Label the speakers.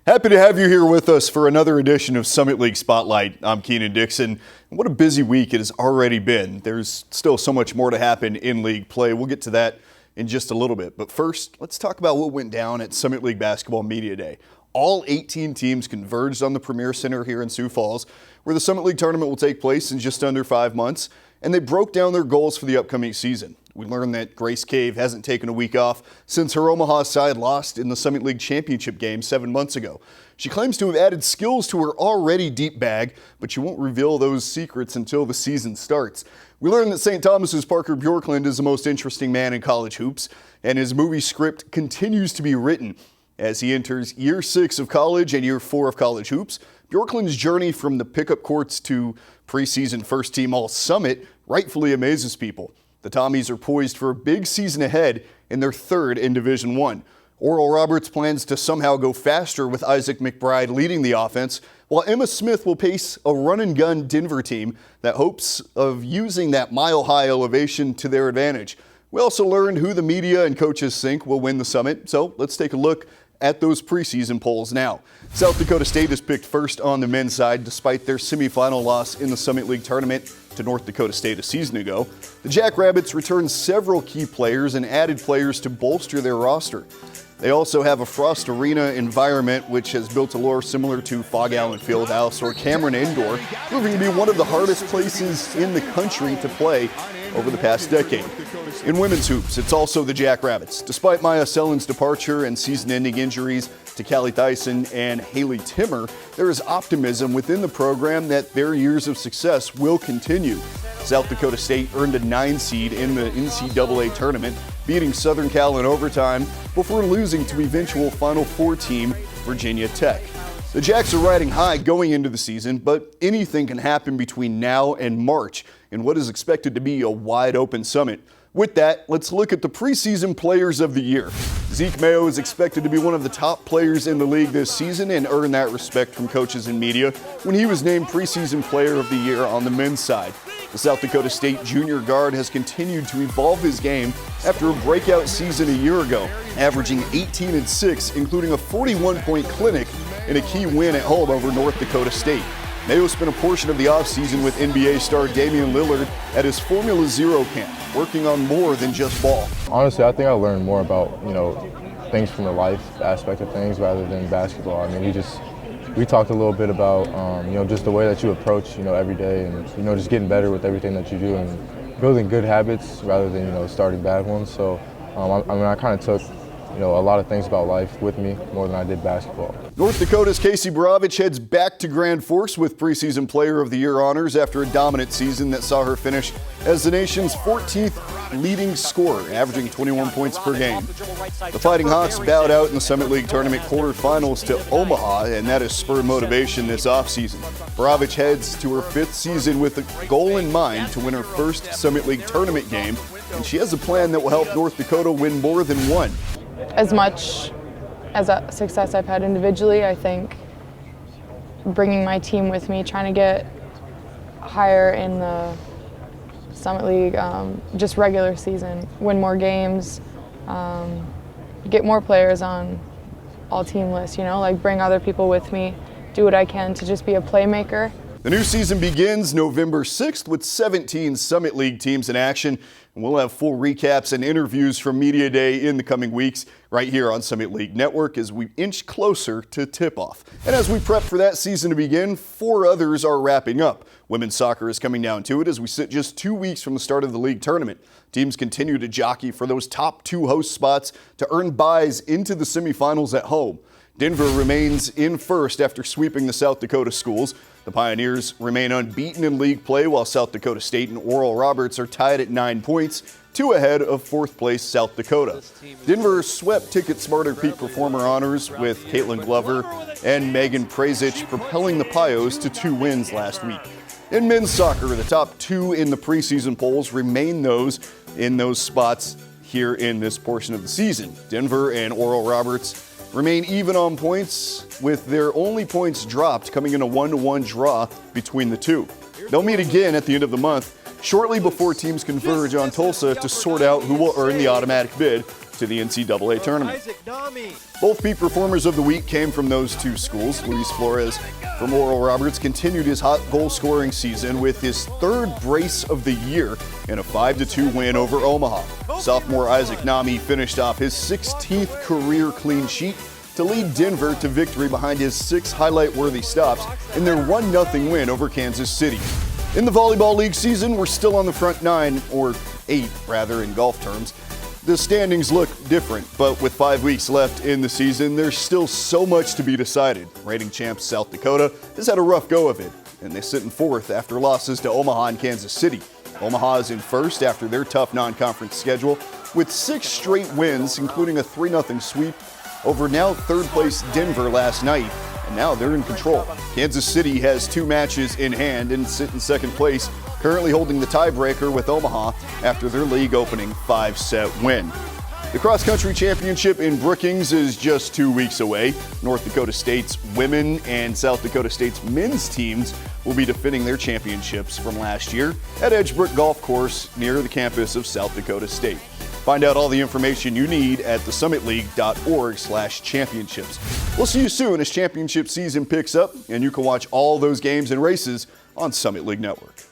Speaker 1: Happy to have you here with us for another edition of Summit League Spotlight. I'm Keenan Dixon. What a busy week it has already been. There's still so much more to happen in league play. We'll get to that in just a little bit. But first, let's talk about what went down at Summit League Basketball Media Day. All 18 teams converged on the Premier Center here in Sioux Falls, where the Summit League tournament will take place in just under 5 months, and they broke down their goals for the upcoming season. We learned that Grace Cave hasn't taken a week off since her Omaha side lost in the Summit League Championship game 7 months ago. She claims to have added skills to her already deep bag, but she won't reveal those secrets until the season starts. We learned that St. Thomas's Parker Bjorklund is the most interesting man in college hoops, and his movie script continues to be written. As he enters year 6 of college and year 4 of college hoops, Bjorklund's journey from the pickup courts to preseason first team All-Summit rightfully amazes people. The Tommies are poised for a big season ahead in their 3rd in Division I. Oral Roberts plans to somehow go faster with Isaac McBride leading the offense, while Emma Smith will pace a run-and-gun Denver team that hopes of using that mile-high elevation to their advantage. We also learned who the media and coaches think will win the Summit, so let's take a look at those preseason polls now. South Dakota State is picked first on the men's side despite their semifinal loss in the Summit League tournament to North Dakota State a season ago. The Jackrabbits returned several key players and added players to bolster their roster. They also have a Frost Arena environment which has built a lore similar to Fog Allen Fieldhouse or Cameron Indoor, proving to be one of the hardest places in the country to play over the past decade. In women's hoops, it's also the Jackrabbits. Despite Maya Sellen's departure and season-ending injuries to Callie Dyson and Haley Timmer, there is optimism within the program that their years of success will continue. South Dakota State earned a 9 seed in the NCAA tournament, beating Southern Cal in overtime before losing to eventual Final Four team Virginia Tech. The Jacks are riding high going into the season, but anything can happen between now and March in what is expected to be a wide-open Summit. With that, let's look at the preseason players of the year. Zeke Mayo is expected to be one of the top players in the league this season and earn that respect from coaches and media when he was named preseason player of the year on the men's side. The South Dakota State junior guard has continued to evolve his game after a breakout season a year ago, averaging 18 and 6, including a 41-point clinic in a key win at home over North Dakota State. Mayo spent a portion of the offseason with NBA star Damian Lillard at his Formula Zero camp, working on more than just ball.
Speaker 2: Honestly, I think I learned more about, things from the life aspect of things rather than basketball. I mean, we talked a little bit about, just the way that you approach, every day and, just getting better with everything that you do and building good habits rather than, starting bad ones. So, I kind of took, a lot of things about life with me more than I did basketball.
Speaker 1: North Dakota's Casey Borovich heads back to Grand Forks with preseason player of the year honors after a dominant season that saw her finish as the nation's 14th leading scorer, averaging 21 points per game. The Fighting Hawks bowed out in the Summit League tournament quarterfinals to Omaha, and that has spurred motivation this offseason. Borovich heads to her 5th season with a goal in mind to win her first Summit League tournament game, and she has a plan that will help North Dakota win more than one.
Speaker 3: As much as a success I've had individually, I think bringing my team with me, trying to get higher in the Summit League, just regular season, win more games, get more players on all team lists, bring other people with me, do what I can to just be a playmaker.
Speaker 1: The new season begins November 6th with 17 Summit League teams in action. And we'll have full recaps and interviews from Media Day in the coming weeks right here on Summit League Network as we inch closer to tip-off. And as we prep for that season to begin, 4 others are wrapping up. Women's soccer is coming down to it as we sit just 2 weeks from the start of the league tournament. Teams continue to jockey for those top 2 host spots to earn byes into the semifinals at home. Denver remains in first after sweeping the South Dakota schools. The Pioneers remain unbeaten in league play while South Dakota State and Oral Roberts are tied at 9 points, 2 ahead of 4th place South Dakota. Denver swept Ticket Smarter Peak Performer honors with Caitlin Glover and Megan Prezich propelling the Pios to 2 wins last week. In men's soccer, the top 2 in the preseason polls remain those in those spots here in this portion of the season. Denver and Oral Roberts remain even on points, with their only points dropped coming in a 1-1 draw between the two. They'll meet again at the end of the month, shortly before teams converge on Tulsa to sort out who will earn the automatic bid to the NCAA tournament. Both peak performers of the week came from those two schools. Luis Flores from Oral Roberts continued his hot goal-scoring season with his third brace of the year in a 5-2 win over Omaha. Sophomore Isaac Nami finished off his 16th career clean sheet to lead Denver to victory behind his 6 highlight-worthy stops in their 1-0 win over Kansas City. In the Volleyball League season, we're still on the front 9, or 8 rather in golf terms. The standings look different, but with 5 weeks left in the season, there's still so much to be decided. Reigning champs South Dakota has had a rough go of it, and they sit in 4th after losses to Omaha and Kansas City. Omaha is in 1st after their tough non-conference schedule with 6 straight wins, including a 3-0 sweep over now 3rd place Denver last night, and now they're in control. Kansas City has 2 matches in hand and sit in 2nd place, currently holding the tiebreaker with Omaha after their league opening 5-set win. The cross-country championship in Brookings is just 2 weeks away. North Dakota State's women and South Dakota State's men's teams will be defending their championships from last year at Edgebrook Golf Course near the campus of South Dakota State. Find out all the information you need at thesummitleague.org/championships. We'll see you soon as championship season picks up, and you can watch all those games and races on Summit League Network.